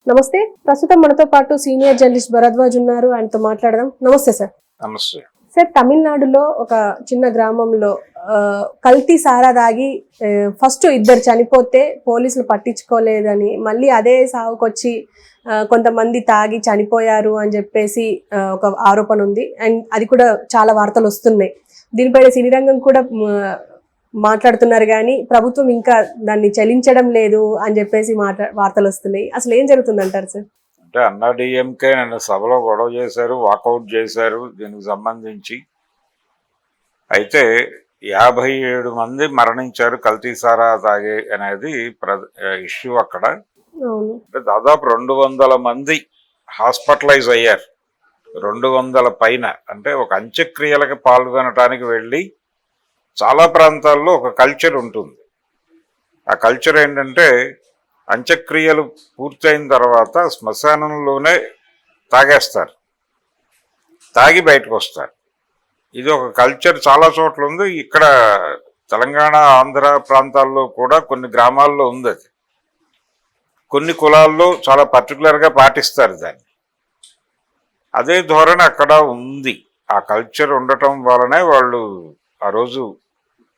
నమస్తే. ప్రస్తుతం మనతో పాటు సీనియర్ జర్నలిస్ట్ భరద్వాజ్ ఉన్నారు. ఆయనతో మాట్లాడదాం. నమస్తే సార్. నమస్తే సార్, తమిళనాడులో ఒక చిన్న గ్రామంలో కల్తీ సారా తాగి ఫస్ట్ 2 చనిపోతే పోలీసులు పట్టించుకోలేదని, మళ్ళీ అదే సాగుకొచ్చి కొంతమంది తాగి చనిపోయారు అని చెప్పేసి ఒక ఆరోపణ ఉంది. అండ్ అది కూడా చాలా వార్తలు వస్తున్నాయి. దీనిపైన సినీ రంగం కూడా మాట్లాడుతున్నారు, కానీ ప్రభుత్వం ఇంకా దాన్ని చెల్లించడం లేదు అని చెప్పేసి వార్తలు వస్తున్నాయి. అసలు ఏం జరుగుతుందంటారు సార్? అంటే అన్నా డిఎంకే నిన్న సభలో గొడవ చేశారు, వాకౌట్ చేశారు దీనికి సంబంధించి. అయితే 57 మంది మరణించారు కల్తీ సారా తాగే అనేది ఇష్యూ అక్కడ. అంటే దాదాపు 200 మంది హాస్పిటలైజ్ అయ్యారు. 200 పైన. అంటే ఒక అంత్యక్రియలకు పాల్గొనడానికి వెళ్ళి చాలా ప్రాంతాల్లో ఒక కల్చర్ ఉంటుంది. ఆ కల్చర్ ఏంటంటే అంత్యక్రియలు పూర్తయిన తర్వాత శ్మశానంలోనే తాగేస్తారు, తాగి బయటకు వస్తారు. ఇది ఒక కల్చర్ చాలా చోట్ల ఉంది. ఇక్కడ తెలంగాణ, ఆంధ్ర ప్రాంతాల్లో కూడా కొన్ని గ్రామాల్లో ఉంది. అది కొన్ని కులాల్లో చాలా పర్టికులర్గా పాటిస్తారు దాన్ని. అదే ధోరణి అక్కడ ఉంది. ఆ కల్చర్ ఉండటం వలనే వాళ్ళు ఆ రోజు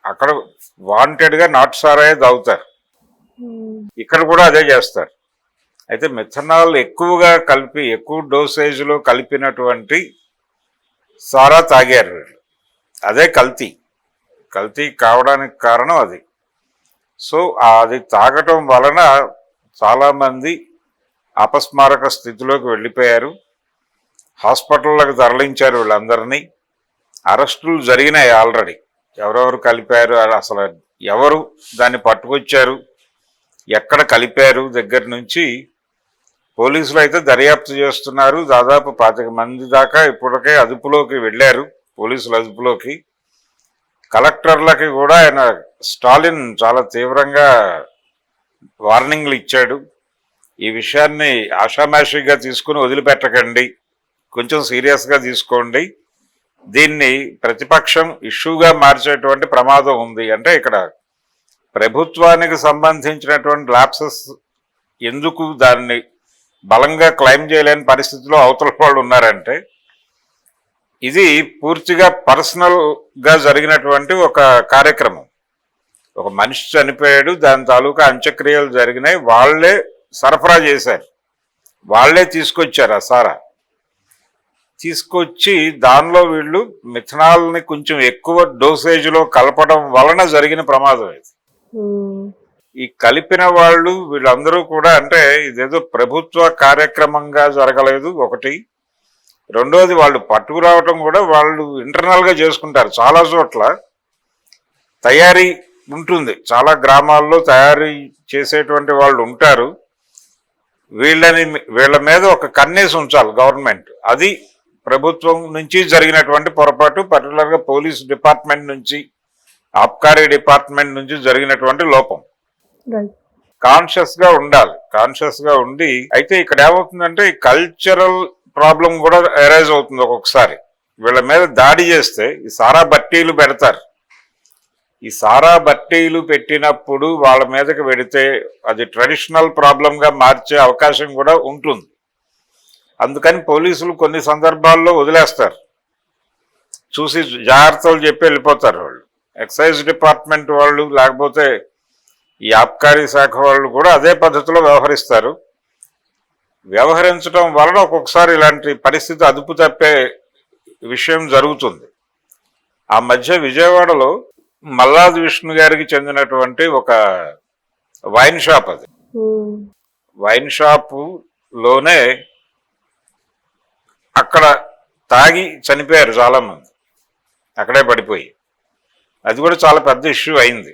అక్కడ వాంటెడ్గా నాటు సారాయే తాగుతారు. ఇక్కడ కూడా అదే చేస్తారు. అయితే మిథనాల్ ఎక్కువగా కలిపి, ఎక్కువ డోసేజ్లో కలిపినటువంటి సారా తాగారు వీళ్ళు. అదే కల్తీ. కల్తీ కావడానికి కారణం అది. సో అది తాగటం వలన చాలామంది అపస్మారక స్థితిలోకి వెళ్ళిపోయారు. హాస్పిటల్లకు తరలించారు వీళ్ళందరినీ. అరెస్టులు జరిగినాయి ఆల్రెడీ. ఎవరెవరు కలిపారు, అసలు ఎవరు దాన్ని పట్టుకొచ్చారు, ఎక్కడ కలిపారు దగ్గర నుంచి పోలీసులు అయితే దర్యాప్తు చేస్తున్నారు. దాదాపు 25 మంది దాకా ఇప్పటికే అదుపులోకి వెళ్ళారు, పోలీసుల అదుపులోకి. కలెక్టర్లకి కూడా ఆయన స్టాలిన్ చాలా తీవ్రంగా వార్నింగ్లు ఇచ్చాడు. ఈ విషయాన్ని ఆషామాషిగా తీసుకుని వదిలిపెట్టకండి, కొంచెం సీరియస్గా తీసుకోండి, దీన్ని ప్రతిపక్షం ఇష్యూగా మార్చేటువంటి ప్రమాదం ఉంది. అంటే ఇక్కడ ప్రభుత్వానికి సంబంధించినటువంటి ల్యాప్సెస్ ఎందుకు దాన్ని బలంగా క్లెయిమ్ చేయలేని పరిస్థితిలో అవతల వాళ్ళు ఉన్నారంటే, ఇది పూర్తిగా పర్సనల్గా జరిగినటువంటి ఒక కార్యక్రమం. ఒక మనిషి చనిపోయాడు, దాని తాలూకా అంత్యక్రియలు జరిగినాయి, వాళ్లే సరఫరా చేశారు, వాళ్లే తీసుకొచ్చారు ఆ సారా. తీసుకొచ్చి దానిలో వీళ్ళు మిథనాల్ని కొంచెం ఎక్కువ డోసేజ్లో కలపడం వలన జరిగిన ప్రమాదం ఇది. ఈ కలిపిన వాళ్ళు వీళ్ళందరూ కూడా, అంటే ఇదేదో ప్రభుత్వ కార్యక్రమంగా జరగలేదు ఒకటి. రెండోది, వాళ్ళు పట్టుకురావటం కూడా వాళ్ళు ఇంటర్నల్గా చేసుకుంటారు. చాలా చోట్ల తయారీ ఉంటుంది, చాలా గ్రామాల్లో తయారీ చేసేటువంటి వాళ్ళు ఉంటారు. వీళ్ళ మీద ఒక కన్నేసి ఉంచాలి గవర్నమెంట్. అది ప్రభుత్వం నుంచి జరిగినటువంటి పొరపాటు, పర్టికులర్గా పోలీస్ డిపార్ట్మెంట్ నుంచి, ఆబ్కారీ డిపార్ట్మెంట్ నుంచి జరిగినటువంటి లోపం. కాన్షియస్గా ఉండాలి, కాన్షియస్గా ఉండి. అయితే ఇక్కడ ఏమవుతుందంటే ఈ కల్చరల్ ప్రాబ్లం కూడా అరైజ్ అవుతుంది ఒక్కొక్కసారి. వీళ్ళ మీద దాడి చేస్తే ఈ సారా బట్టీలు పెడతారు. ఈ సారా బట్టీలు పెట్టినప్పుడు వాళ్ళ మీదకి పెడితే అది ట్రెడిషనల్ ప్రాబ్లంగా మార్చే అవకాశం కూడా ఉంటుంది. అందుకని పోలీసులు కొన్ని సందర్భాల్లో వదిలేస్తారు, చూసి జాగ్రత్తలు చెప్పి వెళ్ళిపోతారు వాళ్ళు. ఎక్సైజ్ డిపార్ట్మెంట్ వాళ్ళు, లేకపోతే ఈ ఆబ్కారీ శాఖ వాళ్ళు కూడా అదే పద్ధతిలో వ్యవహరిస్తారు. వ్యవహరించడం వలన ఒక్కొక్కసారి ఇలాంటి పరిస్థితి అదుపు తప్పే విషయం జరుగుతుంది. ఆ మధ్య విజయవాడలో మల్లాది విష్ణు గారికి చెందినటువంటి ఒక వైన్ షాప్, అది వైన్ షాపులోనే అక్కడ తాగి చనిపోయారు చాలామంది, అక్కడే పడిపోయి. అది కూడా చాలా పెద్ద ఇష్యూ అయింది.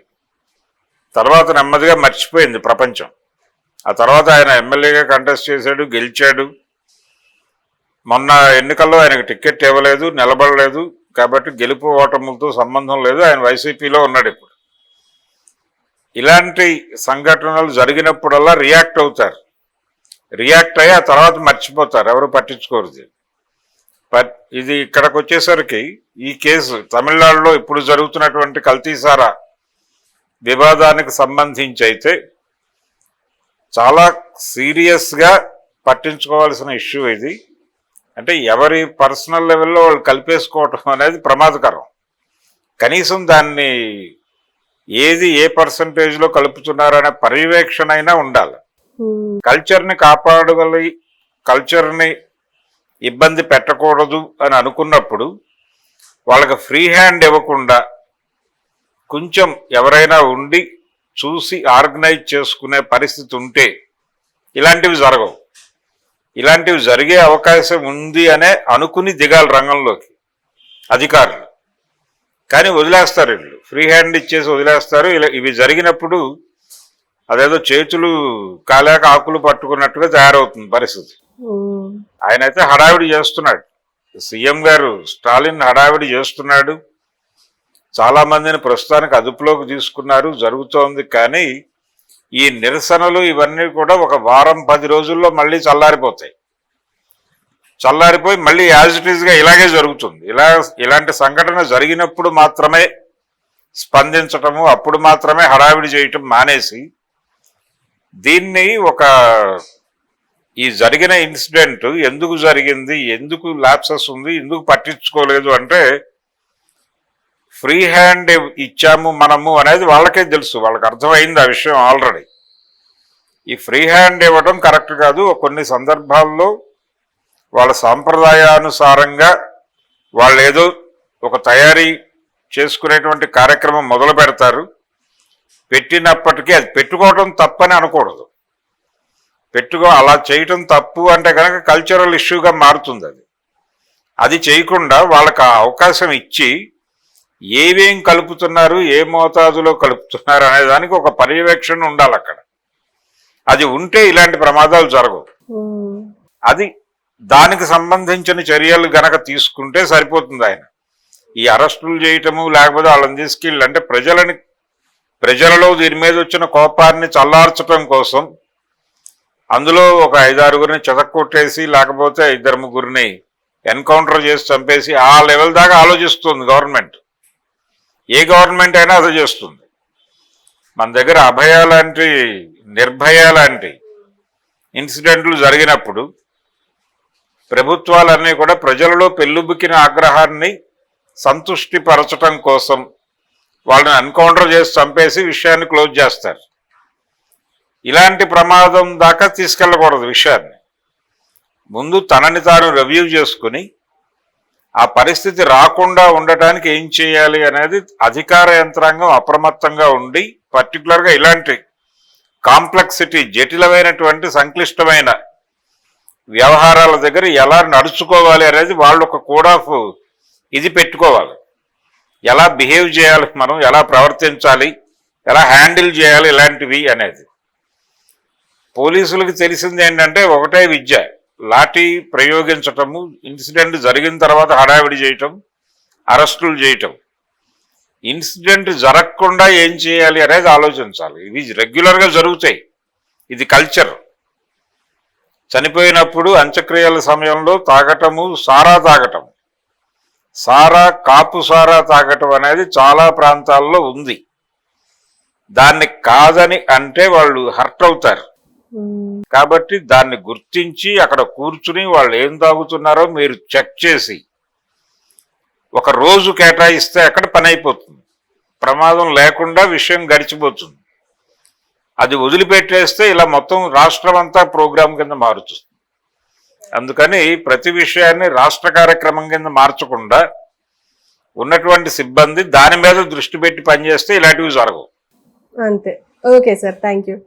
తర్వాత నెమ్మదిగా మర్చిపోయింది ప్రపంచం. ఆ తర్వాత ఆయన ఎమ్మెల్యేగా కంటెస్ట్ చేశాడు, గెలిచాడు. మొన్న ఎన్నికల్లో ఆయనకు టికెట్ ఇవ్వలేదు, నిలబడలేదు. కాబట్టి గెలుపు ఓటములతో సంబంధం లేదు, ఆయన వైసీపీలో ఉన్నాడు ఇప్పుడు. ఇలాంటి సంఘటనలు జరిగినప్పుడల్లా రియాక్ట్ అవుతారు. రియాక్ట్ అయ్యి ఆ తర్వాత మర్చిపోతారు, ఎవరు పట్టించుకోరు. ఇది ఇక్కడికి వచ్చేసరికి ఈ కేసు తమిళనాడులో ఇప్పుడు జరుగుతున్నటువంటి కల్తీ సారా వివాదానికి సంబంధించి అయితే చాలా సీరియస్గా పట్టించుకోవాల్సిన ఇష్యూ ఇది. అంటే ఎవరి పర్సనల్ లెవెల్లో వాళ్ళు కలిపేసుకోవటం అనేది ప్రమాదకరం. కనీసం దాన్ని ఏది ఏ పర్సంటేజ్లో కలుపుతున్నారనే పర్యవేక్షణ అయినా ఉండాలి. కల్చర్ని కాపాడగలి, కల్చర్ని ఇబ్బంది పెట్టకూడదు అని అనుకున్నప్పుడు వాళ్ళకి ఫ్రీ హ్యాండ్ ఇవ్వకుండా కొంచెం ఎవరైనా ఉండి చూసి ఆర్గనైజ్ చేసుకునే పరిస్థితి ఉంటే ఇలాంటివి జరగవు. ఇలాంటివి జరిగే అవకాశం ఉంది అనే అనుకుని దిగాలి రంగంలోకి అధికారులు. కానీ వదిలేస్తారు, వీళ్ళు ఫ్రీ హ్యాండ్ ఇచ్చేసి వదిలేస్తారు. ఇవి జరిగినప్పుడు అదేదో చేతులు కాలేక ఆకులు పట్టుకున్నట్టుగా తయారవుతుంది పరిస్థితి. ఆయన అయితే హడావిడి చేస్తున్నాడు, సీఎం గారు స్టాలిన్ హడావిడి చేస్తున్నాడు. చాలా మందిని ప్రస్తుతానికి అదుపులోకి తీసుకున్నారు, జరుగుతోంది. కానీ ఈ నిరసనలు ఇవన్నీ కూడా ఒక వారం 10 రోజుల్లో మళ్ళీ చల్లారిపోతాయి. చల్లారిపోయి మళ్ళీ యాజ్ ఇట్ ఈజ్గా ఇలాగే జరుగుతుంది. ఇలాంటి సంఘటన జరిగినప్పుడు మాత్రమే స్పందించటము, అప్పుడు మాత్రమే హడావిడి చేయటం మానేసి దీన్ని ఈ జరిగిన ఇన్సిడెంట్ ఎందుకు జరిగింది, ఎందుకు ల్యాప్సెస్ ఉంది, ఎందుకు పట్టించుకోలేదు అంటే ఫ్రీ హ్యాండ్ ఇచ్చాము మనము అనేది వాళ్ళకే తెలుసు, వాళ్ళకి అర్థమైంది ఆ విషయం ఆల్రెడీ. ఈ ఫ్రీ హ్యాండ్ ఇవ్వడం కరెక్ట్ కాదు. కొన్ని సందర్భాల్లో వాళ్ళ సాంప్రదాయానుసారంగా వాళ్ళు ఏదో ఒక తయారీ చేసుకునేటువంటి కార్యక్రమం మొదలు పెడతారు. పెట్టినప్పటికీ అది పెట్టుకోవడం తప్పని అనకూడదు. అలా చేయటం తప్పు అంటే కనుక కల్చరల్ ఇష్యూగా మారుతుంది. అది చేయకుండా వాళ్ళకి ఆ అవకాశం ఇచ్చి ఏమేం కలుపుతున్నారు, ఏ మోతాదులో కలుపుతున్నారు అనే దానికి ఒక పర్యవేక్షణ ఉండాలి అక్కడ. అది ఉంటే ఇలాంటి ప్రమాదాలు జరగవు. అది దానికి సంబంధించిన చర్యలు గనక తీసుకుంటే సరిపోతుంది. ఆయన ఈ అరెస్టులు చేయటము లేకపోతే వాళ్ళని తీసుకెళ్ళి అంటే ప్రజలలో దీని మీద వచ్చిన కోపాన్ని చల్లార్చడం కోసం అందులో ఒక 5-6 చెదక్కొట్టేసి లేకపోతే 2-3 ఎన్కౌంటర్ చేసి చంపేసి ఆ లెవెల్ దాకా ఆలోచిస్తుంది గవర్నమెంట్. ఏ గవర్నమెంట్ అయినా అది చేస్తుంది. మన దగ్గర అభయ లాంటి, నిర్భయ లాంటి ఇన్సిడెంట్లు జరిగినప్పుడు ప్రభుత్వాలన్నీ కూడా ప్రజలలో పెళ్ళుబుకిన ఆగ్రహాన్ని సంతుష్టిపరచటం కోసం వాళ్ళని ఎన్కౌంటర్ చేసి చంపేసి విషయాన్ని క్లోజ్ చేస్తారు. ఇలాంటి ప్రమాదం దాకా తీసుకెళ్ళకూడదు విషయాన్ని. ముందు తనని తాను రివ్యూ చేసుకుని ఆ పరిస్థితి రాకుండా ఉండటానికి ఏం చేయాలి అనేది అధికార యంత్రాంగం అప్రమత్తంగా ఉండి పర్టికులర్గా ఇలాంటి కాంప్లెక్సిటీ, జటిలమైనటువంటి సంక్లిష్టమైన వ్యవహారాల దగ్గర ఎలా నడుచుకోవాలి అనేది వాళ్ళు ఒక కోడ్ ఆఫ్ ఇది పెట్టుకోవాలి. ఎలా బిహేవ్ చేయాలి, మనం ఎలా ప్రవర్తించాలి, ఎలా హ్యాండిల్ చేయాలి ఇలాంటివి అనేది. పోలీసులకు తెలిసింది ఏంటంటే ఒకటే విద్య, లాఠీ ప్రయోగించటము, ఇన్సిడెంట్ జరిగిన తర్వాత హడావిడి చేయటం, అరెస్టులు చేయటం. ఇన్సిడెంట్ జరగకుండా ఏం చేయాలి అనేది ఆలోచించాలి. ఇవి రెగ్యులర్గా జరుగుతాయి. ఇది కల్చర్. చనిపోయినప్పుడు అంత్యక్రియల సమయంలో తాగటము, సారా తాగటం, కాపు సారా తాగటం అనేది చాలా ప్రాంతాల్లో ఉంది. దాన్ని కాదని అంటే వాళ్ళు హర్ట్ అవుతారు. కాబట్టి దాన్ని గుర్తించి అక్కడ కూర్చుని వాళ్ళు ఏం తాగుతున్నారో మీరు చెక్ చేసి ఒక రోజు కేటాయిస్తే అక్కడ పని అయిపోతుంది. ప్రమాదం లేకుండా విషయం గడిచిపోతుంది. అది వదిలిపెట్టేస్తే ఇలా మొత్తం రాష్ట్రం అంతా ప్రోగ్రాం కింద మారుతుంది. అందుకని ప్రతి విషయాన్ని రాష్ట్ర కార్యక్రమం కింద మార్చకుండా ఉన్నటువంటి సిబ్బంది దాని మీద దృష్టి పెట్టి పనిచేస్తే ఇలాంటివి జరగవు. అంతే. Okay sir, thank you.